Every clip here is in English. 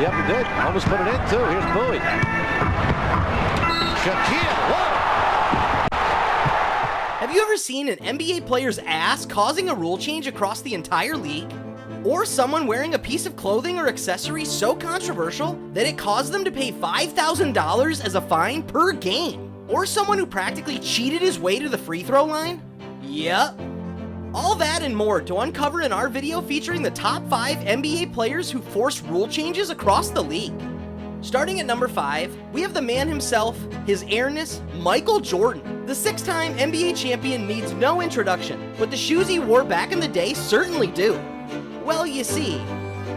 Yep, he did. Almost put it in, too. Here's Bowie. Shaquille, whoa! Have you ever seen an NBA player's ass causing a rule change across the entire league? Or someone wearing a piece of clothing or accessory so controversial that it caused them to pay $5,000 as a fine per game? Or someone who practically cheated his way to the free throw line? Yep. All that and more to uncover in our video featuring the top 5 NBA players who forced rule changes across the league. Starting at number 5, we have the man himself, his airness, Michael Jordan. The 6-time NBA champion needs no introduction, but the shoes he wore back in the day certainly do. Well, you see,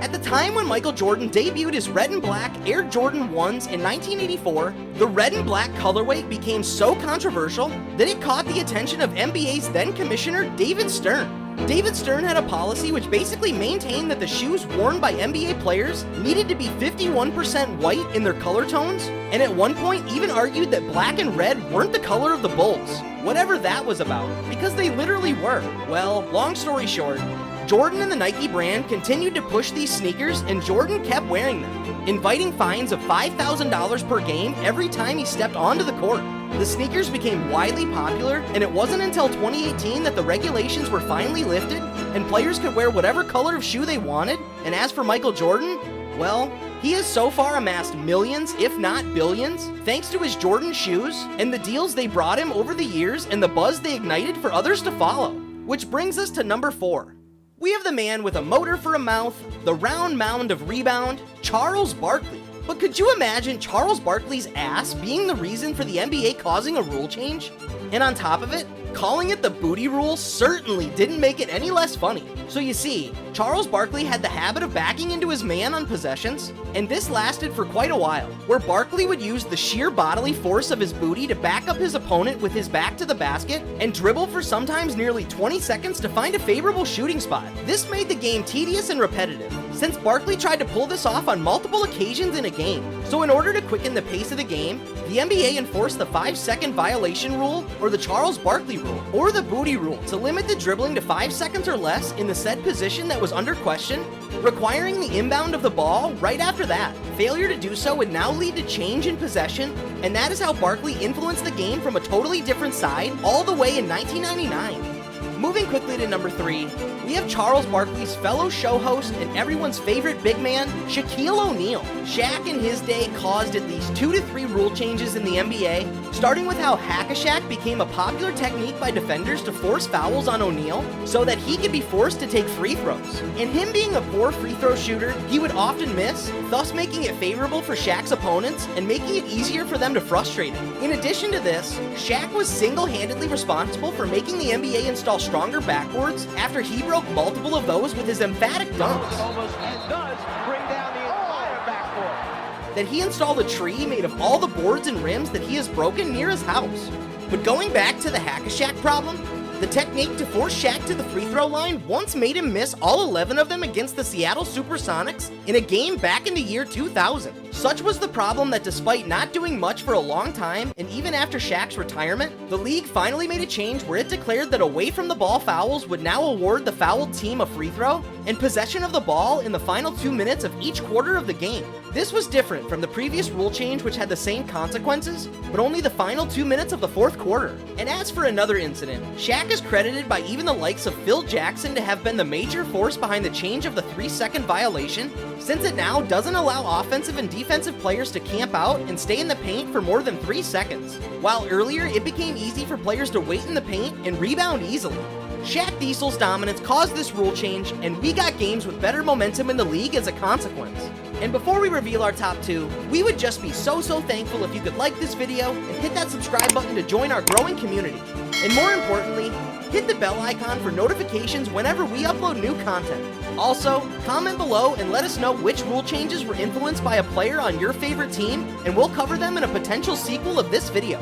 at the time when Michael Jordan debuted his red and black Air Jordan 1s in 1984, the red and black colorway became so controversial that it caught the attention of NBA's then commissioner, David Stern. David Stern had a policy which basically maintained that the shoes worn by NBA players needed to be 51% white in their color tones, and at one point even argued that black and red weren't the color of the Bulls, whatever that was about, because they literally were. Well, long story short, Jordan and the Nike brand continued to push these sneakers, and Jordan kept wearing them, inviting fines of $5,000 per game every time he stepped onto the court. The sneakers became widely popular, and it wasn't until 2018 that the regulations were finally lifted, and players could wear whatever color of shoe they wanted. And as for Michael Jordan, well, he has so far amassed millions, if not billions, thanks to his Jordan shoes and the deals they brought him over the years and the buzz they ignited for others to follow. Which brings us to number 4. We have the man with a motor for a mouth, the round mound of rebound, Charles Barkley. But could you imagine Charles Barkley's ass being the reason for the NBA causing a rule change? And on top of it, calling it the booty rule certainly didn't make it any less funny. So you see, Charles Barkley had the habit of backing into his man on possessions, and this lasted for quite a while, where Barkley would use the sheer bodily force of his booty to back up his opponent with his back to the basket and dribble for sometimes nearly 20 seconds to find a favorable shooting spot. This made the game tedious and repetitive, since Barkley tried to pull this off on multiple occasions in a game. So in order to quicken the pace of the game, the NBA enforced the 5-second violation rule, or the Charles Barkley rule, or the booty rule, to limit the dribbling to 5 seconds or less in the said position that was under question, requiring the inbound of the ball right after that. Failure to do so would now lead to change in possession, and that is how Barkley influenced the game from a totally different side all the way in 1999. Moving quickly to number 3, we have Charles Barkley's fellow show host and everyone's favorite big man, Shaquille O'Neal. Shaq in his day caused at least 2 to 3 rule changes in the NBA, starting with how hack-a-Shaq became a popular technique by defenders to force fouls on O'Neal so that he could be forced to take free throws. And him being a poor free throw shooter, he would often miss, thus making it favorable for Shaq's opponents and making it easier for them to frustrate him. In addition to this, Shaq was single-handedly responsible for making the NBA install stronger backboards after he broke multiple of those with his emphatic dunks. Almost does bring down the entire backboard. That he installed a tree made of all the boards and rims that he has broken near his house. But going back to the hack-a-Shaq problem, the technique to force Shaq to the free throw line once made him miss all 11 of them against the Seattle Supersonics in a game back in the year 2000. Such was the problem that despite not doing much for a long time, and even after Shaq's retirement, the league finally made a change where it declared that away from the ball fouls would now award the fouled team a free throw and possession of the ball in the final 2 minutes of each quarter of the game. This was different from the previous rule change, which had the same consequences, but only the final 2 minutes of the fourth quarter. And as for another incident, Shaq is credited by even the likes of Phil Jackson to have been the major force behind the change of the 3-second violation, since it now doesn't allow offensive and defensive players to camp out and stay in the paint for more than 3 seconds, while earlier it became easy for players to wait in the paint and rebound easily. Shaq Diesel's dominance caused this rule change, and we got games with better momentum in the league as a consequence. And before we reveal our top 2, we would just be so thankful if you could like this video and hit that subscribe button to join our growing community. And more importantly, hit the bell icon for notifications whenever we upload new content. Also, comment below and let us know which rule changes were influenced by a player on your favorite team, and we'll cover them in a potential sequel of this video.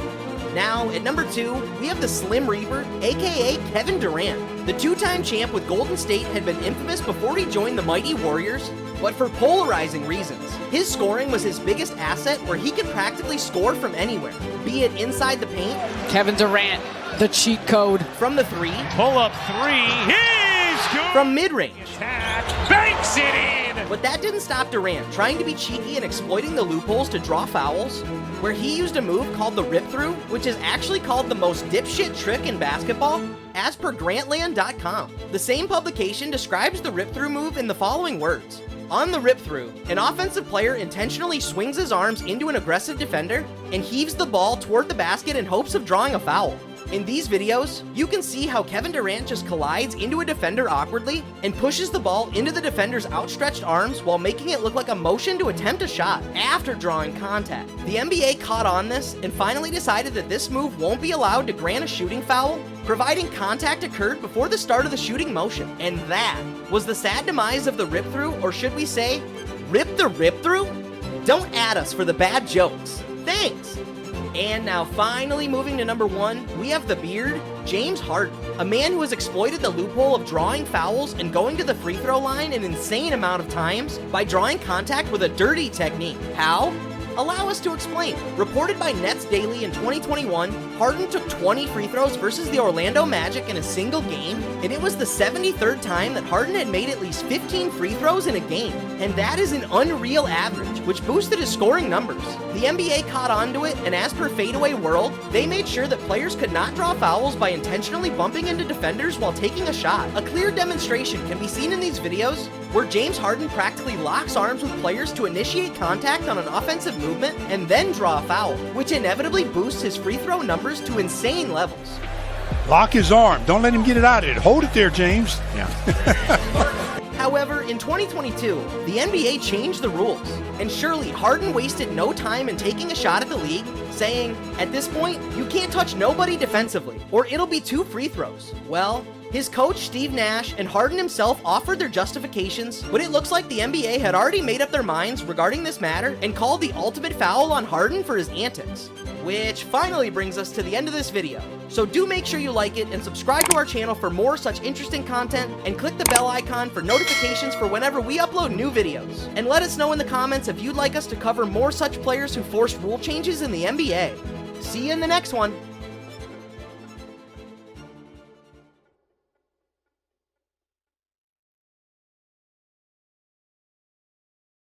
Now, at number 2, we have the Slim Reaper, aka Kevin Durant. The 2-time champ with Golden State had been infamous before he joined the mighty Warriors, but for polarizing reasons. His scoring was his biggest asset, where he could practically score from anywhere, be it inside the paint, Kevin Durant, the cheat code, from the 3, pull up 3, he's good. From mid-range, Banks it in. But that didn't stop Durant trying to be cheeky and exploiting the loopholes to draw fouls, where he used a move called the rip-through, which is actually called the most dipshit trick in basketball, as per Grantland.com. The same publication describes the rip-through move in the following words. On the rip-through, an offensive player intentionally swings his arms into an aggressive defender and heaves the ball toward the basket in hopes of drawing a foul. In these videos, you can see how Kevin Durant just collides into a defender awkwardly and pushes the ball into the defender's outstretched arms while making it look like a motion to attempt a shot after drawing contact. The NBA caught on this and finally decided that this move won't be allowed to grant a shooting foul, providing contact occurred before the start of the shooting motion. And that was the sad demise of the rip-through, or should we say, rip the rip-through? Don't add us for the bad jokes. Thanks! And now finally moving to number 1, we have the beard, James Harden, a man who has exploited the loophole of drawing fouls and going to the free throw line an insane amount of times by drawing contact with a dirty technique. How? Allow us to explain. Reported by Nets Daily in 2021, Harden took 20 free throws versus the Orlando Magic in a single game, and it was the 73rd time that Harden had made at least 15 free throws in a game. And that is an unreal average, which boosted his scoring numbers. The NBA caught on to it, and as per Fadeaway World, they made sure that players could not draw fouls by intentionally bumping into defenders while taking a shot. A clear demonstration can be seen in these videos, where James Harden practically locks arms with players to initiate contact on an offensive movement and then draw a foul, which inevitably boosts his free throw numbers to insane levels. Lock his arm. Don't let him get it out of it. Hold it there, James. Yeah. However, in 2022, the NBA changed the rules, and surely Harden wasted no time in taking a shot at the league, saying, at this point, you can't touch nobody defensively, or it'll be 2 free throws. Well, his coach Steve Nash and Harden himself offered their justifications, but it looks like the NBA had already made up their minds regarding this matter and called the ultimate foul on Harden for his antics. Which finally brings us to the end of this video. So do make sure you like it and subscribe to our channel for more such interesting content, and click the bell icon for notifications for whenever we upload new videos. And let us know in the comments if you'd like us to cover more such players who forced rule changes in the NBA. See you in the next one.